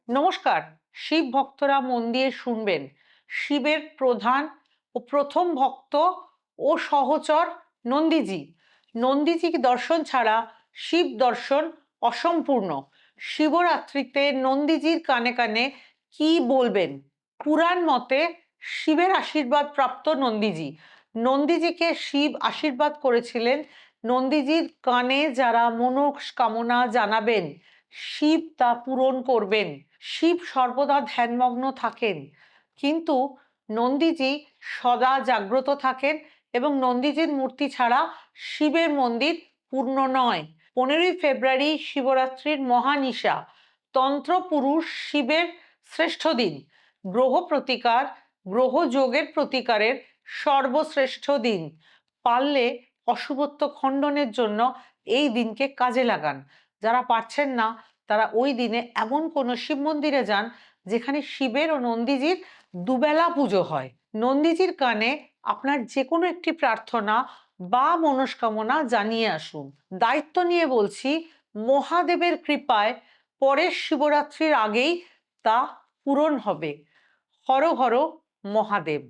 নমস্কার। শিব ভক্তরা মন দিয়ে শুনবেন। শিবের প্রধান ও প্রথম ভক্ত ও সহচর নন্দীজি। নন্দীজি দর্শন ছাড়া শিব দর্শন অসম্পূর্ণ। শিবরাত্রিতে নন্দীজির কানে কানে কি বলবেন? পুরাণ মতে শিবের আশীর্বাদ প্রাপ্ত নন্দীজি। নন্দীজিকে শিব আশীর্বাদ করেছিলেন, নন্দীজির কানে যারা মনস্কামনা জানাবেন শিব তা পূরণ করবেন। শিব সর্বদা ধ্যানমগ্ন থাকেন, কিন্তু নন্দীজি সদা জাগ্রত থাকেন এবং নন্দীজির মূর্তি ছাড়া শিবের মন্দির পূর্ণ নয়। 15ই ফেব্রুয়ারি শিবরাত্রির মহানিশা, তন্ত্রপুরুষ শিবের শ্রেষ্ঠ দিন। গ্রহ প্রতিকার, গ্রহযোগের প্রতিকারের সর্বশ্রেষ্ঠ দিন। পারলে অশুভত্ব খণ্ডনের জন্য এই দিনকে কাজে লাগান। যারা পারছেন না তারা ওই দিনে এমন কোনো শিব মন্দিরে যান যেখানে শিবের ও নন্দীজির দুবেলা পুজো হয়। নন্দীজির কানে আপনার যে কোনো একটি প্রার্থনা বা মনস্কামনা জানিয়ে আসুন। দায়িত্ব নিয়ে বলছি, মহাদেবের কৃপায় পরের শিবরাত্রির আগেই তা পূরণ হবে। হর হর মহাদেব।